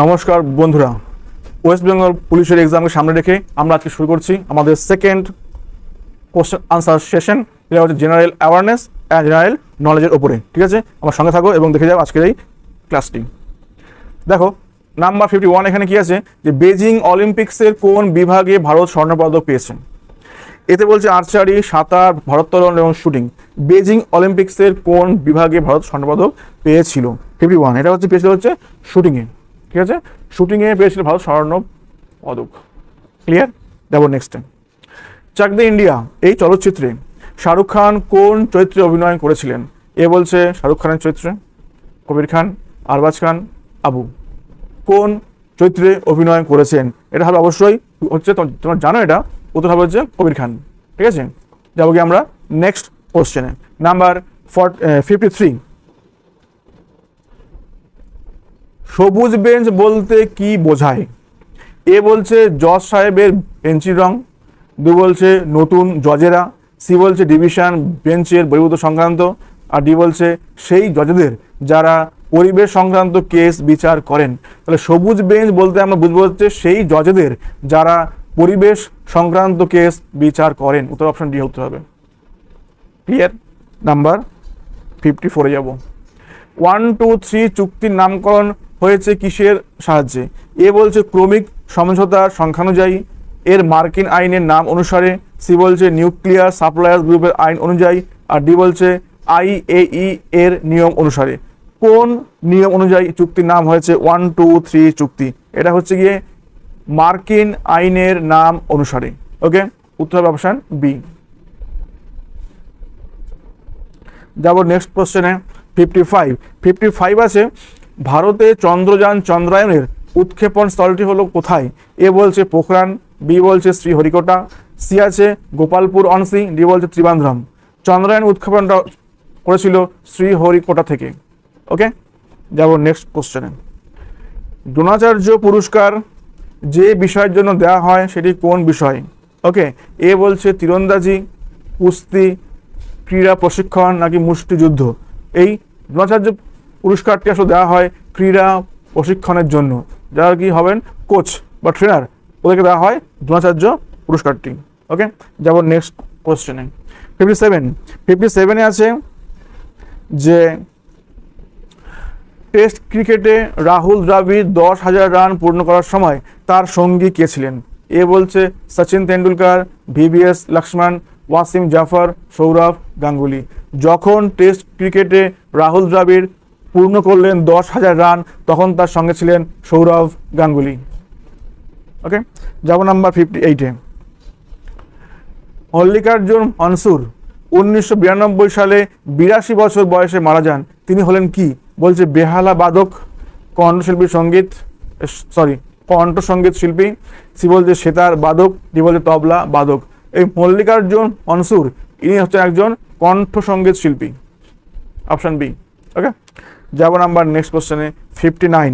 নমস্কার বন্ধুরা, ওয়েস্ট বেঙ্গল পুলিশের এক্সামকে সামনে রেখে আমরা আজকে শুরু করছি আমাদের সেকেন্ড কোশ্চেন আনসার সেশন। এটা হচ্ছে জেনারেল অ্যাওয়ারনেস অ্যান্ড জেনারেল নলেজের ওপরে। ঠিক আছে, আমার সঙ্গে থাকো এবং দেখে যাও আজকের এই ক্লাসটি। দেখো নাম্বার 51 এখানে কি আছে যে বেজিং অলিম্পিক্সের কোন বিভাগে ভারত স্বর্ণপদক পেয়েছে। এতে বলছে আর্চারি, সাঁতার, ভারোত্তোলন এবং শুটিং। বেজিং অলিম্পিক্সের কোন বিভাগে ভারত স্বর্ণপদক পেয়েছিল? 51 এটা হচ্ছে পেয়েছিল হচ্ছে শুটিংয়ে। ঠিক আছে, শুটিংয়ে পেয়েছিল ভারত স্বর্ণ পদক। ক্লিয়ার? যাবো নেক্সটে। চাক দে ইন্ডিয়া এই চলচ্চিত্রে শাহরুখ খান কোন চরিত্রে অভিনয় করেছিলেন? এ বলছে শাহরুখ খানের চরিত্রে, কবির খান, আরবাজ খান, আবু। কোন চরিত্রে অভিনয় করেছেন? এটা হবে অবশ্যই হচ্ছে, তোমরা জানো এটা, উত্তর হবে হচ্ছে কবির খান। ঠিক আছে, যাবো কি আমরা নেক্সট কোশ্চেনে। নাম্বার 53, সবুজ বেঞ্চ বলতে কি বোঝায়? এ বলছে জজ সাহেবের বেঞ্চির রং, দু বলছে নতুন জজেরা, সি বলছে ডিভিশন বেঞ্চের বহির্ভূত সংক্রান্ত, আর ডি বলছে সেই জজেদের যারা পরিবেশ সংক্রান্ত কেস বিচার করেন। তাহলে সবুজ বেঞ্চ বলতে আমরা বুঝবো হচ্ছে সেই জজেদের যারা পরিবেশ সংক্রান্ত কেস বিচার করেন। উত্তর অপশন ডি উত্তর হবে। ক্লিয়ার? নাম্বার 54 যাব। 1, 2, 3 চুক্তির নামকরণ হয়েছে কিসের সাহায্যে? এ বলছে ক্রমিক সমঝোতার সংখ্যানুযায়ী, এর মার্কিন আইনের নাম অনুসারে, সি বলছে নিউক্লিয়ার সাপ্লায়ার্স গ্রুপের আইন অনুযায়ী, আর ডি বলছে IAEA এর নিয়ম অনুসারে। কোন নিয়ম অনুযায়ী চুক্তির নাম হয়েছে 1, 2, 3 চুক্তি? এটা হচ্ছে গিয়ে মার্কিন আইনের নাম অনুসারে। ওকে, উত্তর হবে অপশন বি। যাব নেক্সট কোশ্চেনে। 55 আছে ভারতে চন্দ্রযান চন্দ্রায়নের উৎক্ষেপণ স্থলটি হলো কোথায়? এ বলছে পোখরান, বি বলছে শ্রীহরিকোটা, সি আছে গোপালপুর অনসি, ডি বলছে ত্রিবান্দ্রম। চন্দ্রায়ন উৎক্ষেপণটা করেছিল শ্রীহরিকোটা থেকে। ওকে, যাব নেক্সট কোশ্চেনে। দ্রোণাচার্য পুরস্কার যে বিষয়ের জন্য দেওয়া হয় সেটি কোন বিষয়? ওকে, এ বলছে তীরন্দাজি, কুস্তি, ক্রীড়া প্রশিক্ষণ নাকি মুষ্টিযুদ্ধ। এই দ্রোণাচার্য পুরস্কারটি আসলে দেওয়া হয় ক্রীড়া প্রশিক্ষণের জন্য, যারা কি হবেন কোচ বা ট্রেনার, ওদেরকে দেওয়া হয় দ্রোণাচার্য পুরস্কারটি। ওকে, যাব নেক্সট কোশ্চেনে। 57 আছে যে টেস্ট ক্রিকেটে রাহুল দ্রাবিড় 10,000 রান পূর্ণ করার সময় তার সঙ্গী কে ছিলেন? এ বলছে সচিন তেন্ডুলকার, VVS লক্ষ্মণ, ওয়াসিম জাফর, সৌরভ গাঙ্গুলি। যখন টেস্ট ক্রিকেটে রাহুল দ্রাবিড় পূর্ণ করলেন 10,000 রান, তখন তার সঙ্গে ছিলেন সৌরভ গাঙ্গুলি। ওকে, যাব নাম্বার 58-এ। মল্লিকার্জুন মনসুর 1992 সালে 82 বছর বয়সে মারা যান। তিনি হলেন কি? বলছে বেহালা বাদক, কণ্ঠ সঙ্গীত শিল্পী, সি বলছে সেতার বাদক, ডি বলছে তবলা বাদক। এই মল্লিকার্জুন মনসুর ইনি হচ্ছেন একজন কণ্ঠ সঙ্গীত শিল্পী। Option B. ওকে, যাব নাম্বার নেক্সট কোশ্চেনে। 59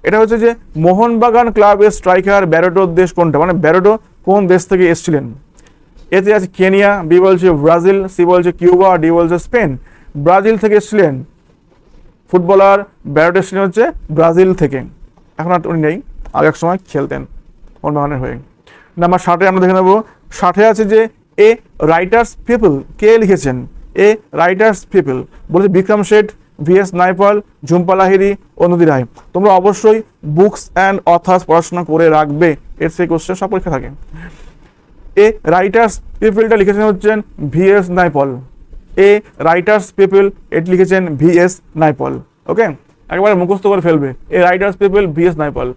এটা হচ্ছে যে মোহনবাগান ক্লাবের স্ট্রাইকার ব্যারোটোর দেশ কোনটা? মানে ব্যারোটো কোন দেশ থেকে এসেছিলেন? এতে আছে কেনিয়া, বি বলছে ব্রাজিল, সি বলছে কিউবা, ডি বলছে স্পেন। ব্রাজিল থেকে এসেছিলেন ফুটবলার ব্যারোটো, এসেছিলেন হচ্ছে ব্রাজিল থেকে। এখন আর উনি নেই, আগে এক সময় খেলতেন মোহনবাগানের হয়ে। নাম্বার 60 আমরা দেখে নেব। 60 আছে যে এ রাইটার্স পিপল কে লিখেছেন? এ রাইটার্স পিপল বলছে বিক্রম শেঠ, VS নাইপাল, ঝুম্পা লাহিড়ী, অনুদি রায়। তোমরা অবশ্যই বুকস অ্যান্ড অথার্স পড়াশোনা করে রাখবে, এর সেই কোশ্চেন সব পরীক্ষা থাকে। এ রাইটার্স পিপলটা লিখেছেন হচ্ছেন VS নাইপাল। এ রাইটার্স পিপল এটি লিখেছেন VS নাইপাল। ওকে, একেবারে মুখস্থ করে ফেলবে। এ রাইটার্স পিপল VS নাইপাল,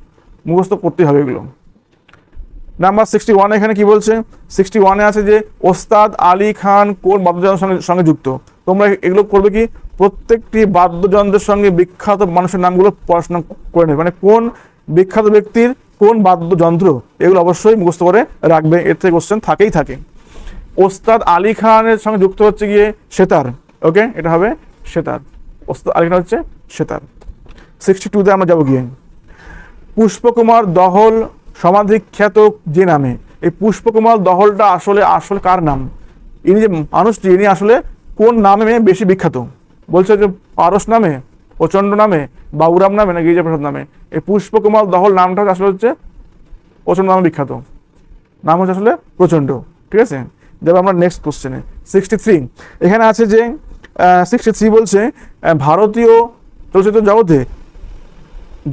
মুখস্থ করতেই হবে এগুলো। নাম্বার 61 এখানে কি বলছে? 61 আছে যে ওস্তাদ আলী খান কোন বাদ্যযন্ত্রের সঙ্গে যুক্ত? তোমরা এগুলো করবে কি প্রত্যেকটি বাদ্যযন্ত্রের সঙ্গে বিখ্যাত মানুষের নামগুলো পড়াশোনা করে নেবে, মানে কোন বিখ্যাত ব্যক্তির কোন বাদ্যযন্ত্র, এগুলো অবশ্যই মুখস্থ করে রাখবে, এর থেকে কোশ্চেন থাকেই থাকে। ওস্তাদ আলী খানের সঙ্গে যুক্ত হচ্ছে গিয়ে সেতার। ওকে, এটা হবে সেতার। ওস্তাদ আলী খান হচ্ছে সেতার। 62-তে আমরা যাবো গিয়ে পুষ্পকুমার দহল সমাধিখ্যাত যে নামে। এই পুষ্পকুমার দহলটা আসলে কার নাম? ইনি যে মানুষটি, ইনি আসলে কোন নামে বেশি বিখ্যাত? বলছে যে পারস নামে, প্রচণ্ড নামে, বাবুরাম নামে না গিরিজাপ্রসাদ নামে? এই পুষ্পকুমার দহল নামটা আসলে হচ্ছে প্রচণ্ড নামে বিখ্যাত, নাম হচ্ছে আসলে প্রচণ্ড। ঠিক আছে, যাবো আমরা নেক্সট কোশ্চেনে। 63 এখানে আছে যে 63 বলছে ভারতীয় চলচ্চিত্র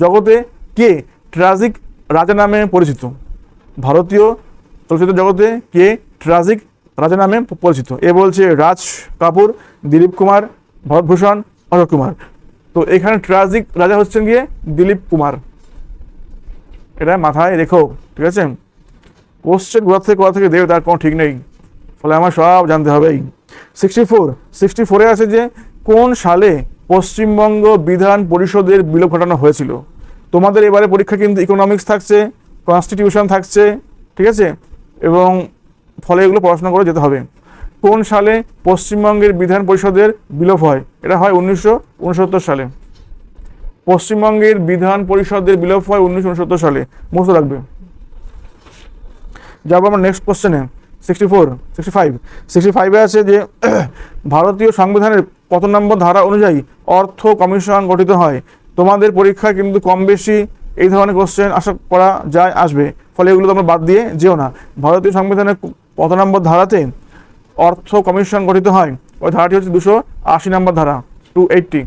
জগতে কে ট্র্যাজিক রাজা নামে পরিচিত? ভারতীয় চলচ্চিত্র জগতে কে ট্র্যাজিক রাজা নামে পরিচিত? এ বলছে রাজ কাপুর, দিলীপ কুমার, ভরতভূষণ, অশোক কুমার। তো এখানে ট্র্যাজিক রাজা হচ্ছেন গিয়ে দিলীপ কুমার, এটা মাথায় রেখো। ঠিক আছে, কোশ্চেন কোথা থেকে দেবে তার কোনো ঠিক নেই, ফলে আমার সব জানতে হবেই। 64 আছে যে কোন সালে পশ্চিমবঙ্গ বিধান পরিষদের বিলোপ ঘটানো হয়েছিল? তোমাদের এবারে পরীক্ষা কিন্তু ইকোনমিক্স থাকছে, কনস্টিটিউশন থাকছে, ঠিক আছে, এবং ফলে এগুলো পড়াশোনা করে যেতে হবে। কোন সালে পশ্চিমবঙ্গের বিধান পরিষদের বিলোপ হয়? এটা হয় 1969 সালে। পশ্চিমবঙ্গের বিধান পরিষদের বিলোপ হয় 1969 সালে, মনে রাখবে। যাবো আমরা নেক্সট কোশ্চেনে। 65 আছে যে ভারতীয় সংবিধানের কত নম্বর ধারা অনুযায়ী অর্থ কমিশন গঠিত হয়? তোমাদের পরীক্ষায় কিন্তু কম বেশি এই ধরনের কোশ্চেন আশা করা যায় আসবে, ফলে এগুলো তোমরা বাদ দিয়ে যেও না। ভারতীয় সংবিধানের কত নম্বর ধারাতে অর্থ কমিশন গঠিত হয়? ওই ধারাটি হচ্ছে 280 নম্বর ধারা, 280।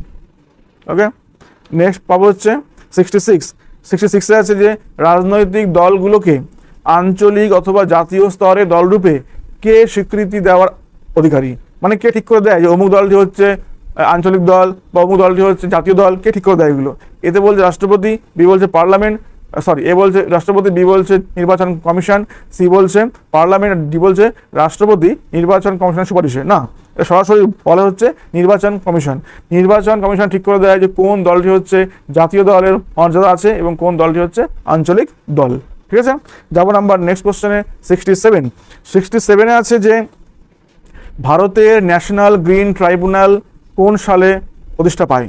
ওকে, নেক্সট পাবো হচ্ছে 66 আছে যে রাজনৈতিক দলগুলোকে আঞ্চলিক অথবা জাতীয় স্তরে দলরূপে কে স্বীকৃতি দেওয়ার অধিকারী? মানে কে ঠিক করে দেয় যে অমুক দলটি হচ্ছে আঞ্চলিক দল বা অমুক দলটি হচ্ছে জাতীয় দল? কে ঠিক করে দেয় এগুলো? এতে বলছে রাষ্ট্রপতি, বি বলছে পার্লামেন্ট, এ বলছে রাষ্ট্রপতি, বি বলছে নির্বাচন কমিশন, সি বলছে পার্লামেন্ট, ডি বলছে রাষ্ট্রপতি নির্বাচন কমিশনের সুপারিশে। না, এটা সরাসরি বলা হচ্ছে নির্বাচন কমিশন। নির্বাচন কমিশন ঠিক করে দেয় যে কোন দলটি হচ্ছে জাতীয় দলের মর্যাদা আছে এবং কোন দলটি হচ্ছে আঞ্চলিক দল। ঠিক আছে, যাবো নাম্বার নেক্সট কোশ্চেনে। 67 আছে যে ভারতের ন্যাশনাল গ্রিন ট্রাইব্যুনাল কোন সালে প্রতিষ্ঠা পায়?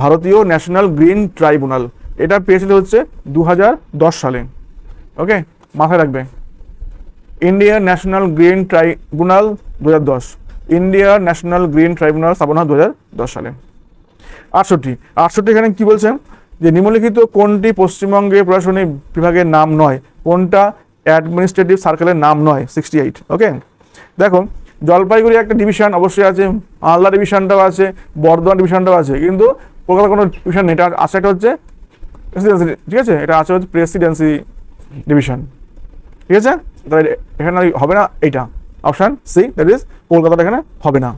ভারতীয় ন্যাশনাল গ্রিন ট্রাইব্যুনাল এটা পেয়েছিল হচ্ছে 2010 সালে। ওকে, মাথায় রাখবে, ইন্ডিয়ান ন্যাশনাল গ্রিন ট্রাইব্যুনাল 2010, ইন্ডিয়ার ন্যাশনাল গ্রিন ট্রাইব্যুনাল স্থাপন হয় 2010 সালে। 68 এখানে কি বলছে যে নিম্নলিখিত কোনটি পশ্চিমবঙ্গের প্রশাসনিক বিভাগের নাম নয়? কোনটা অ্যাডমিনিস্ট্রেটিভ সার্কেলের নাম নয়? 68। ওকে, দেখো জলপাইগুড়ি একটা ডিভিশন অবশ্যই আছে, মালদা ডিভিশনটাও আছে, বর্ধমান ডিভিশনটাও আছে, কিন্তু কলকাতার কোনো ডিভিশন নেই। এটা আছে একটা হচ্ছে প্রেসিডেন্সি, ঠিক আছে, এটা আছে হচ্ছে প্রেসিডেন্সি ডিভিশন। ঠিক আছে, তাহলে এখানে হবে না, এইটা অপশান সি, দ্যাট ইজ কলকাতাটা এখানে হবে না।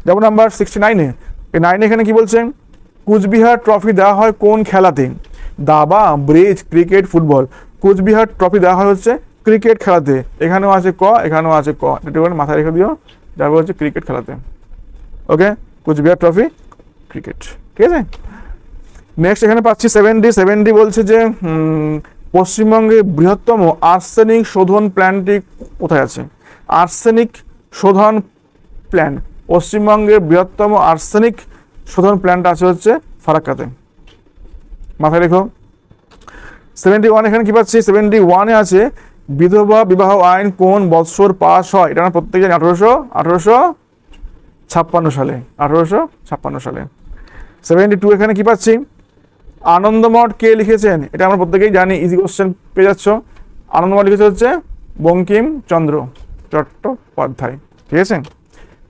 যেমন নাম্বার 69 এখানে কি বলছেন? কুচবিহার ট্রফি দেওয়া হয় কোন খেলাতে? দাবা, bridge, cricket, football. Cooch Behar trophy দেওয়া হয় হচ্ছে ক্রিকেট খেলাতে। এখানেও আছে ক, এখানেও আছে ক, এটা মাথায় রেখে দিও, যাবে হচ্ছে ক্রিকেট খেলাতে। ওকে, কুচবিহার ট্রফি ক্রিকেট। ঠিক আছে, নেক্সট এখানে পাচ্ছি 70 বলছে যে পশ্চিমবঙ্গের বৃহত্তম আর্সেনিক শোধন প্ল্যান্টটি কোথায় আছে? আর্সেনিক শোধন প্ল্যান্ট, পশ্চিমবঙ্গের বৃহত্তম আর্সেনিক শোধন প্ল্যান্ট আছে হচ্ছে ফারাক্কাতে, মাথায় রেখো। 71 এখানে কি পাচ্ছি? 71 আছে বিধবা বিবাহ আইন কোন বৎসর পাস হয়? এটা আমরা প্রত্যেকে জানি 1856 সালে, 1856 সালে। 72 এখানে কি পাচ্ছি? আনন্দমঠ কে লিখেছেন? এটা আমরা প্রত্যেকেই জানি, ইজি কোশ্চেন পেয়ে যাচ্ছ। আনন্দমঠ লিখেছে হচ্ছে বঙ্কিমচন্দ্র চট্টোপাধ্যায়। ঠিক আছে,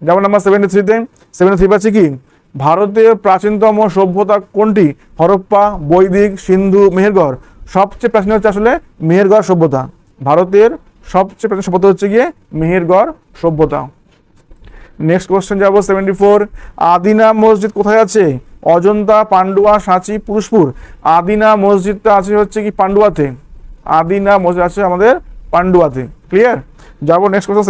যেমন নাম্বার 73 পাচ্ছি কি? ভারতের প্রাচীনতম সভ্যতা কোনটি? হরপ্পা, বৈদিক, সিন্ধু, মেহেরগড়। সবচেয়ে প্রাচীন হচ্ছে আসলে মেহেরগড় সভ্যতা। ভারতের সবচেয়ে প্রাচীন সভ্যতা হচ্ছে গিয়ে মেহেরগড় সভ্যতা। নেক্সট কোশ্চেন যাবো 74। আদিনা মসজিদ কোথায় আছে? অজন্তা, পান্ডুয়া, সাঁচি, পুরুষপুর। আদিনা মসজিদটা আছে হচ্ছে কি পান্ডুয়াতে। আদিনা মসজিদ আছে আমাদের পান্ডুয়াতে। ক্লিয়ার? যাবো নেক্সট কোশ্চেন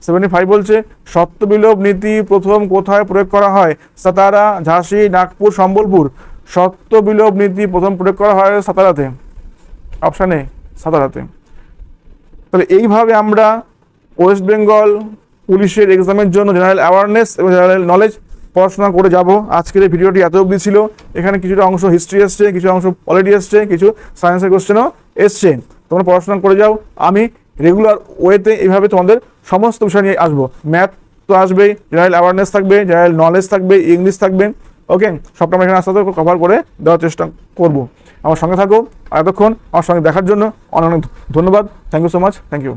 75 বলছে সত্যবিলোপ নীতি প্রথম কোথায় প্রয়োগ করা হয়? সাতারা, ঝাঁসি, নাগপুর, সম্বলপুর। সত্যবিলোপ নীতি প্রথম প্রয়োগ করা হয় সাতারাতে, অপশানে সাতারাতে। তাহলে এইভাবে আমরা ওয়েস্ট বেঙ্গল পুলিশের এক্সামের জন্য জেনারেল অ্যাওয়ারনেস এবং জেনারেল নলেজ পড়াশোনা করে যাব। আজকের এই ভিডিওটি এত অবধি ছিল। এখানে কিছুটা অংশ হিস্ট্রি এসছে, কিছু অংশ পলিটি এসছে, কিছু সায়েন্সের কোশ্চেনও এসছে। তোমরা পড়াশোনা করে যাও। আমি রেগুলার ওয়েতে এইভাবে তোমাদের সমস্ত বিষয় নিয়ে আসবো। ম্যাথ তো আসবেই, জেনারেল অ্যাওয়ারনেস থাকবে, জেনারেল নলেজ থাকবে, ইংলিশ থাকবে। ওকে, সবটা আমরা এখানে আস্তে আস্তে কভার করে দেওয়ার চেষ্টা করব। আমার সঙ্গে থাকো, আর এতক্ষণ আমার সঙ্গে দেখার জন্য অনেক অনেক ধন্যবাদ। Thank you so much, thank you.